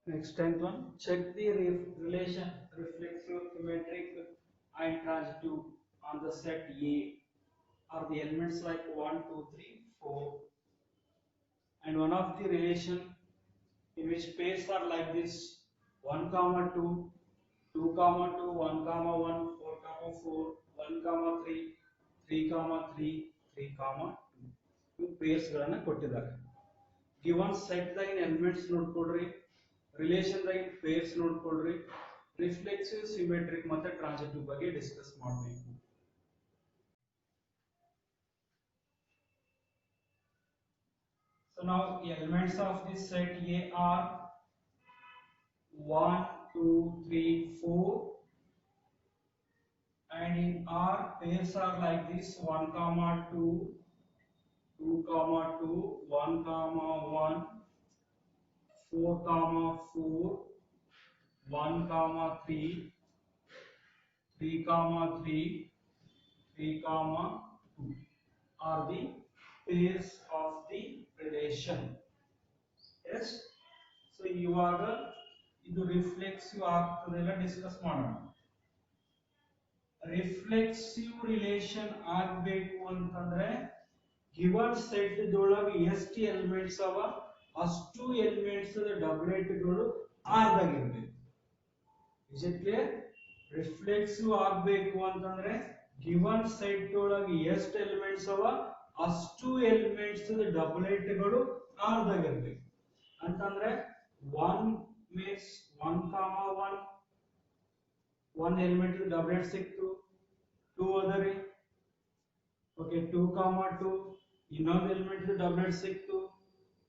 Next, 10th one. Check the relation reflexive, symmetric, and transitive on the set A are the elements like 1, 2, 3, 4. And one of the relation in which pairs are like this 1, comma 2, 2, comma 2, 1, comma 1, 4, comma 4, 1, comma 3, 3, comma 3, 3, comma 2. ಇವು ಪೇರ್ಸ್ಗಳನ್ನು ಕೊಟ್ಟಿದ್ದಾರೆ. Given set ದಾಗಿನ elements ನೋಡ್ಕೊಳ್ರಿ, relation ದಾಗಿನ pairs ನೋಡ್ಕೊಳ್ರಿ, reflexive, symmetric ಮತ್ತೆ transitive ಬಗ್ಗೆ discuss ಮಾಡಬೇಕು. So now the elements of this set A are 1, 2, 3, 4, and in R pairs are like this 1, comma 2, 2, comma 2, 1, comma 1, 4, comma 4, 1, comma 3, 3, comma 3, 3, comma 2 are the pairs of the relation. Yes. So ಇವಾಗ ಇದು reflexive ಆಗ್ತದೆಲ್ಲ discuss ಮಾಡೋಣ. Reflexive relation ಆಗಬೇಕು ಅಂತಂದ್ರೆ given set ದೊಳಗೆ ಎಷ್ಟು elements ಅವ ಅಷ್ಟು elements ಡಬ್ಲೆಟ್ಗಳು R ದಾಗ ಇರಬೇಕು. Is it clear? ರಿಫ್ಲೆಕ್ಸಿವ್ ಆಗಬೇಕು ಅಂತಂದ್ರೆ ಗಿವನ್ ಸೆಟ್ ಒಳಗೆ ಎಷ್ಟು ಎಲಿಮೆಂಟ್ಸ್ ಅವ ಅಷ್ಟು ಎಲಿಮೆಂಟ್ಸ್ ಡಬ್ಲೆಟ್ಗಳು ಆರ್ ದಾಗ ಇರಬೇಕು. ಅಂತಂದ್ರೆ 1 means 1, comma 1, one element doublet ಸಿಕ್ತು, 2 ಅದರಿ, ಓಕೆ 2, comma 2, ಇನ್ನೊಂದು ಎಲಿಮೆಂಟ್ ಡಬ್ಲೆಟ್ ಸಿಕ್ತು,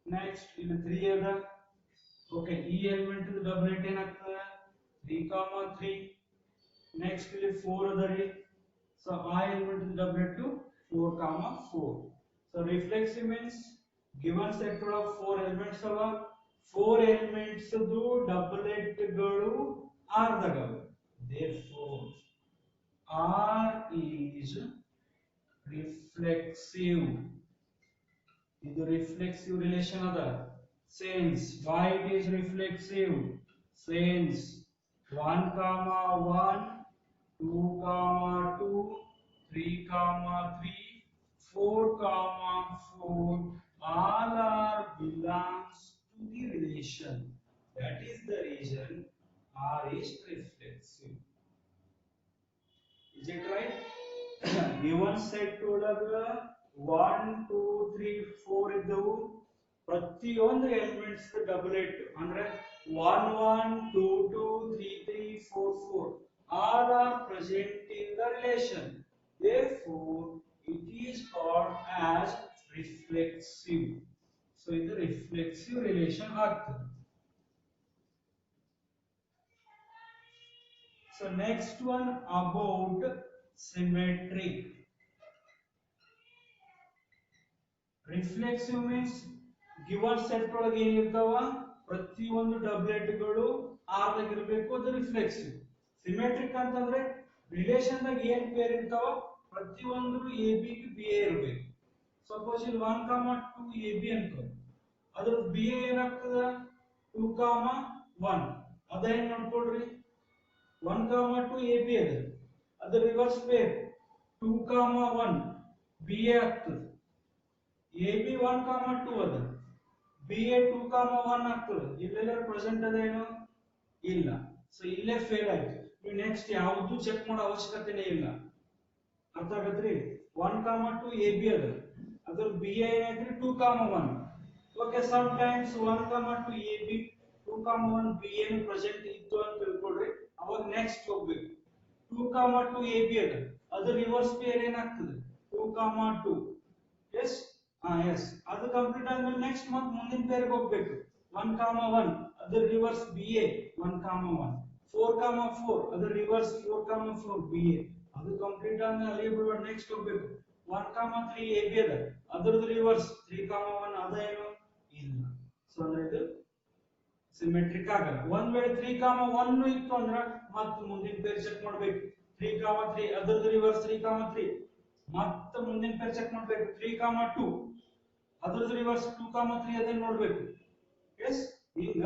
ನೆಕ್ಸ್ಟ್ ಇಲ್ಲಿ 3 ಅದ, ಓಕೆ ಈ ಎಲಿಮೆಂಟ್ ಡಬ್ಲೆಟ್ ಏನಾಗ್ತದೆ 3, comma 3, ನೆಕ್ಸ್ಟ್ ಇಲ್ಲಿ 4 ಅದರಿ, ಸೊ ಆ element ಡಬ್ಲೆಟ್ 4, comma 4. So reflexive means given set ಒಳಗೆ 4 ಎಲಿಮೆಂಟ್ಸ್ ಅವ, 4 ಎಲಿಮೆಂಟ್ಸ್ ಡಬ್ಲೆಟ್ಗಳು ಆರ್ ದಾಗ. Therefore R is reflexive. ಇದು reflexive relation ಅದ. Since why it is reflexive? Since 1, comma 1, 2, comma 2, 3, comma 3, 4, comma 4 all are belongs to the relation. That is the reason R is reflexive. Is it right? Given set ಒಳಗ 1, 2, 3, 4 ಇದ್ದವು, ಪ್ರತಿಯೊಂದು elements ಡಬ್ಲೆಟ್ ಅಂದ್ರೆ 1, 1, 2, 2, 3, 3, 4, 4 all are present in the relation. Therefore it is called as reflexive. So ಇದು reflexive relation ಆಗ್ತದೆ. So next one about symmetric. Reflexive means given set ಒಳಗೆ ಏನಿರ್ತಾವ ಪ್ರತಿಯೊಂದು ಡಬ್ಲೆಟ್ಗಳು R ದಾಗ ಇರಬೇಕು, ಅದು ರಿಫ್ಲೆಕ್ಸಿವ್. ಸಿಮೆಟ್ರಿಕ್ ಅಂತಂದ್ರೆ ರಿಲೇಷನ್ ದಾಗ ಏನ್ ಪೇರ್ ಇರ್ತಾವ ಪ್ರತಿಯೊಂದು ಎ ಬಿ ಗೆ ಬಿ ಎ ಇರಬೇಕು. ಸಪೋಸ್ ಇಲ್ಲಿ 1, comma 2 ಎ ಬಿ ಅನ್ಕೋ, ಅದ್ರ ಬಿ ಎ ಏನಾಗ್ತದ 2, comma 1 ಅದ ಏನ್ ನೋಡ್ಕೊಳ್ರಿ 1, comma 2 ಎ ಬಿ ಅದ, ಅದರ reverse pair 2, comma 1 B A ಆಗ್ತದೆ. ಎ ಬಿ 1, comma 2 ಅದ, ಬಿ ಎ 2, comma 1 ಆಗ್ತದೆ. ಇಲ್ಲೆಲ್ಲರೂ ಪ್ರೆಸೆಂಟ್ ಅದ ಏನು ಇಲ್ಲ, ಸೊ ಇಲ್ಲೇ ಫೇಲ್ ಆಯ್ತು. ನೀವು ನೆಕ್ಸ್ಟ್ ಯಾವುದು ಚೆಕ್ ಮಾಡೋ ಅವಶ್ಯಕತೆನೇ ಇಲ್ಲ. ಅರ್ಥ ಆಗತ್ರಿ? 1, comma 2 ಎ ಬಿ ಅದ, ಅದರ ಬಿ ಎ ಏನೈತ್ರಿ 2, comma 1. Okay sometimes 1, comma 2 A B 2, comma 1 B A present ಇತ್ತು ಅಂತ ತಿಳ್ಕೊಳ್ರಿ, ಅವಾಗ ನೆಕ್ಸ್ಟ್ ಹೋಗ್ಬೇಕು 2, comma 2 ಎ ಬಿ ಅದ, ಅದರ ರಿವರ್ಸ್ ಪೇರ್ ಏನಾಗ್ತದೆ 2, comma 2. ಎಸ್ ಎಸ್ ಅದು ಕಂಪ್ಲೀಟ್ ಆದ್ಮೇಲೆ ನೆಕ್ಸ್ಟ್ ಮತ್ತೆ ಮುಂದಿನ ಪೇರ್ಗೆ ಹೋಗ್ಬೇಕು 1, comma 1 ಅದರ reverse B A 1, comma 1, 4, comma 4 ಅದರ ರಿವರ್ಸ್ 4, comma 4 ಬಿ ಎ, ಅದು ಕಂಪ್ಲೀಟ್ ಆದ್ಮೇಲೆ ಅಲ್ಲಿ ಬಿಡೋಣ ನೆಕ್ಸ್ಟ್ ಹೋಗ್ಬೇಕು 1, comma 3 ಎ ಬಿ ಅದ, ಅದರದ್ದು ರಿವರ್ಸ್ 3, comma 1 ಅದ ಏನು ಇಲ್ಲ. ಸೊ ಅಂದ್ರೆ ಇದು ಸಿಮೆಟ್ರಿಕ್ ಆಗಲ್ಲ. ಒಂದ್ ವೇಳೆ 3, comma 1 ಇತ್ತು ಅಂದ್ರೆ ಮತ್ತೆ ಮುಂದಿನ ಪೇರ್ ಚೆಕ್ ಮಾಡಬೇಕು 3, comma 3 ಅದರದ್ದು ರಿವರ್ಸ್ 3, comma 3 ಮತ್ತೆ ಮುಂದಿನ ಪೇರ್ ಚೆಕ್ ಮಾಡಬೇಕು 3, comma 2 ಅದರದ್ದು ರಿವರ್ಸ್ 2, comma 3 ಅದನ್ನ ನೋಡಬೇಕು. ಎಸ್ ಈಗ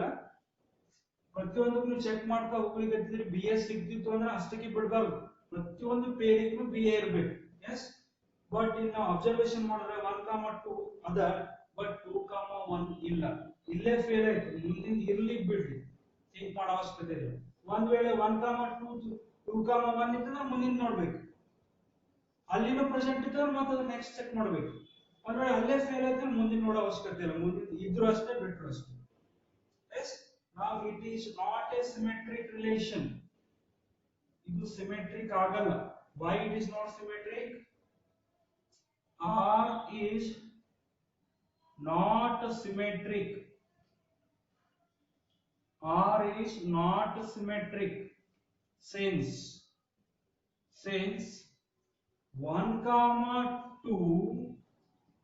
ಪ್ರತಿಯೊಂದಕ್ಕೂ ಚೆಕ್ ಮಾಡ್ತಾ ಹೋಗ್ಲಿಕ್ಕೆ ಬಿ ಎ ಸಿಗ್ತಿತ್ತು ಅಂದ್ರೆ ಅಷ್ಟಕ್ಕೆ ಬಿಡಬಾರ್ದು, ಪ್ರತಿಯೊಂದು ಪೇರಿಗೂ ಬಿ ಎ ಇರಬೇಕು. ಎಸ್, ಬಟ್ ಇನ್ನು ಅಬ್ಸರ್ವೇಷನ್ ಮಾಡಿದ್ರೆ 1, 2 ಅದ, ಬಟ್ 2, 1 ಇಲ್ಲ, ಇಲ್ಲೇ ಫೇಲ್ ಆಯ್ತು. ಮುಂದಿನ ಇರ್ಲಿಕ್ಕೆ ಬಿಡ್ರಿ, ಥಿಂಕ್ ಮಾಡೋ ಅವಶ್ಯಕತೆ ಇಲ್ಲ. ಒಂದ್ ವೇಳೆ 1, 2, 2, 1 ಇದ್ರೆ ಮುಂದಿನ ನೋಡ್ಬೇಕು, ಅಲ್ಲಿನೂ ಪ್ರೆಸೆಂಟ್ ಇದ್ರೆ ಮತ್ತೆ ಅದು ನೆಕ್ಸ್ಟ್ ಚೆಕ್ ಮಾಡ್ಬೇಕು. ಅಂದ್ರೆ ಅಲ್ಲೇ ಫೇಲ್ ಆಯ್ತು ಮುಂದಿನ ನೋಡೋ ಅವಶ್ಯಕತೆ ಇಲ್ಲ, ಮುಂದಿನ ಇದ್ರು ಅಷ್ಟೇ ಬಿಟ್ರು ಅಷ್ಟೇ. Yes, now it is not a symmetric relation. ಇದು symmetric ಆಗಲ್ಲ. Why it is not symmetric? R is not symmetric. R is not symmetric since 1, 2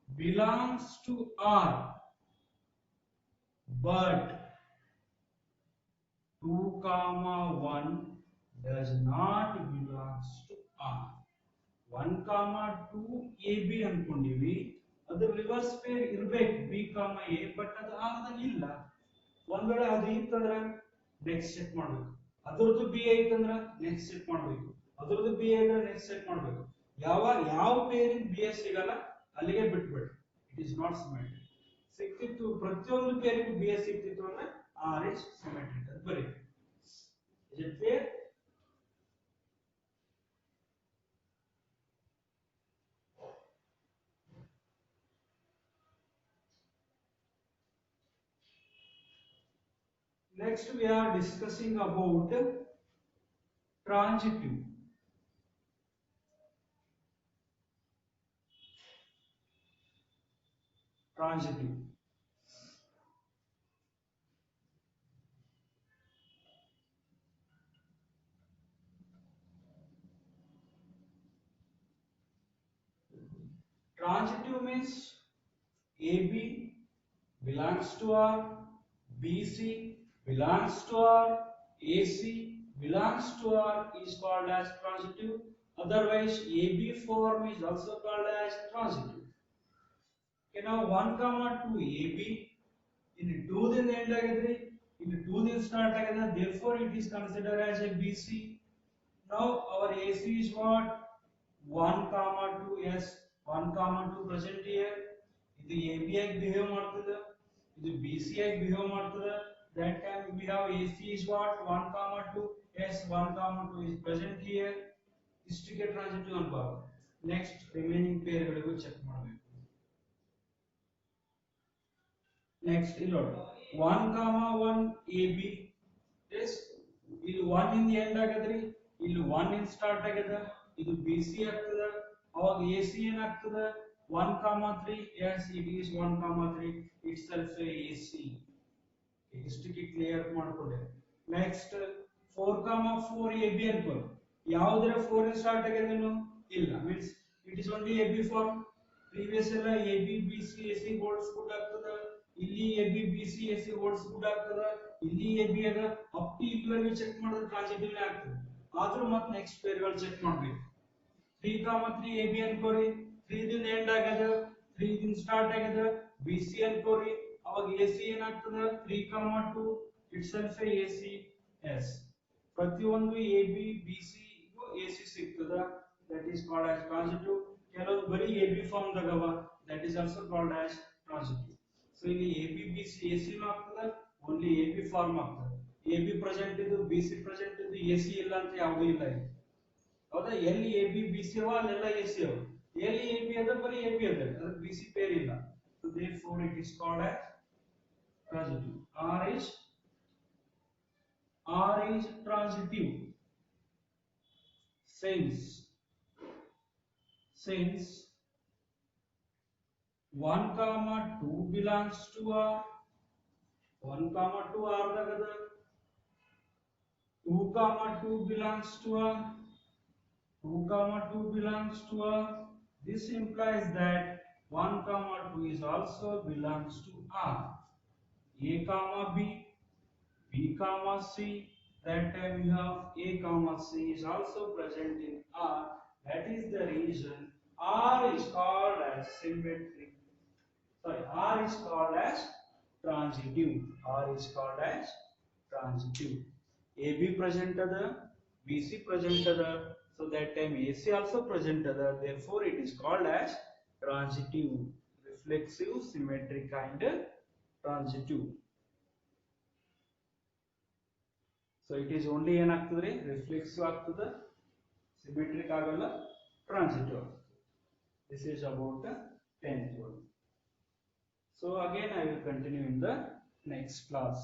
belongs to R, but 2, 1 does not belongs to R. 1, 2 AB ಅನ್ಕೊಂಡಿವಿ, ಅದು reverse peer ಇರಬೇಕು B, A, but ಅದು ಆಗದಲ್ಲಿ ಇಲ್ಲ. ಒಂದ್ ವೇಳೆ ಅದು ಇತ್ತಂದ್ರೆ ನೆಕ್ಸ್ಟ್ ಚೆಕ್ ಮಾಡ್ಬೇಕು, ಅದರದ್ದು B ಐತಂದ್ರೆ ನೆಕ್ಸ್ಟ್ ಚೆಕ್ ಮಾಡ್ಬೇಕು, ಅದರದ್ದು B ಐದ್ರೆ ನೆಕ್ಸ್ಟ್ ಚೆಕ್ ಮಾಡ್ಬೇಕು. ಯಾವ ಪೇರಿನ B ಸಿಗಲ್ಲ ಅಲ್ಲಿಗೆ ಬಿಟ್ಬಿಡಿ, ಇಟ್ ಇಸ್ ನಾಟ್ ಸಿಮೆಟ್ರಿಕ್. ಸಿಕ್ತಿತ್ತು ಪ್ರತಿಯೊಂದು ಪೇರಿಗೂ B ಸಿಕ್ತಿತ್ತು ಅಂದ್ರೆ R is symmetric ಅಂತ ಬರೀ. Is it clear? Next we are discussing about transitive. Transitive. Transitive means AB belongs to R, BC belongs to R, AC belongs to R is called as transitive. Otherwise, AB form is also called as transitive. Okay, now 1, 2 AB in 2 din end agidri, in 2 din start agada, therefore it is considered as a BC. Now our AC is what? 1, 2, yes, 1, 2 present here. ಇದು AB ಆಗಿ behave ಮಾಡ್ತದೆ, ಇದು BC ಆಗಿ behave ಮಾಡ್ತದೆ. That time we have AC is what? 1, 2, yes, 1, 2 is present here. ಇಷ್ಟಕ್ಕೆ transitive ಅನ್ಬಾರ್ದು. Next remaining ಪೇರ್ಗಳಿಗೂ check ಮಾಡಬೇಕು. Next ಇಲ್ಲಿ ನೋಡಿ 1, 1 AB, yes, ಇಲ್ಲಿ 1 ಇಂದ ಎಂಡ್ ಆಗದ್ರಿ, ಇಲ್ಲಿ 1 ಇಂದ ಸ್ಟಾರ್ಟ್ ಆಗದ, ಇದು BC ಆಗ್ತದ, ಅವಾಗ AC ಏನಾಗ್ತದ? 1, 3, yes, it is 1, 3 itself a AC. ಇಷ್ಟಕ್ಕೆ ಕ್ಲಿಯರ್ ಮಾಡ್ಕೊಳ್ಳಿ. ನೆಕ್ಸ್ಟ್ 4, 4 AB ಅನ್ಕೊಳ್ಳಿ, ಯಾವುದರ 4 ಇಂದ ಸ್ಟಾರ್ಟ್ ಆಗ್ಯದೇನು? ಇಲ್ಲ, means it is only AB form. Previous ಎಲ್ಲ AB BC AC holds good ಆಗ್ತದ, ಇಲ್ಲಿ AB BC AC holds good ಆಗ್ತದ, ಇಲ್ಲಿ AB ಅದ, ಅಪ್ ಟು ಇಲ್ಲಿವರೆಗೆ ಚೆಕ್ ಮಾಡಿದ್ರೆ ಟ್ರಾನ್ಸಿಟಿವ್ ಆಗ್ತದೆ. ಆದ್ರೂ ಮತ್ತೆ ನೆಕ್ಸ್ಟ್ ಪೇರ್ಗಳು ಚೆಕ್ ಮಾಡ್ಬೇಕು. 3, 3 AB ಅನ್ಕೋರಿ, 3 ದಿಂದ ಎಂಡ್ ಆಗ್ಯದ, 3 ದಿಂದ ಸ್ಟಾರ್ಟ್ ಆಗ್ಯದ, BC ಅನ್ಕೋರಿ, ಅವಾಗ AC ಏನಾಗ್ತದ? 3, 2 itself a AC. yes, ಪ್ರತಿಯೊಂದು AB BC ಗೂ AC ಸಿಗ್ತದ, that is called as transitive. ಕೆಲವು ಬರೀ AB ಫಾರ್ಮ್ ದಾಗವ, that is also called as transitive. so ಇಲ್ಲಿ AB BC AC ನು ಆಗ್ತದ, only AB ಫಾರ್ಮ್ ಆಗ್ತದ. AB ಪ್ರೆಸೆಂಟ್ ಇದು, BC ಪ್ರೆಸೆಂಟ್ ಇದು, AC ಇಲ್ಲ ಅಂತ ಯಾವುದು ಇಲ್ಲ ಇಲ್ಲಿ. ಹೌದಾ? ಎಲ್ಲಿ AB BC ಅವ ಅಲ್ಲೆಲ್ಲ AC ಅವ, ಎಲ್ಲಿ AB ಅದ ಬರೀ AB ಅದ, ಅದಕ್ಕೆ BC ಪೇರ್ ಇಲ್ಲ. so therefore it is called as transitive. R is transitive since 1, 2 belongs to R, 1, 2 R dagada, 2, 2 belongs to R, 2, 2 belongs to R. This implies that 1, 2 is also belongs to R. A, B, B, C. That time you have A, C is also present in R. That is the reason R is called as symmetric. Sorry, R is called as transitive. R is called as transitive. AB present ada, BC present ada, so that time AC also present ada, therefore it is called as transitive, reflexive, symmetric and transitive. So it is only ಏನಾಗ್ತದ್ರಿ reflexive ಆಗ್ತದ, symmetric ಆಗಲ್ಲ, transitive. This is about the 10th one. So again I will continue in the next class.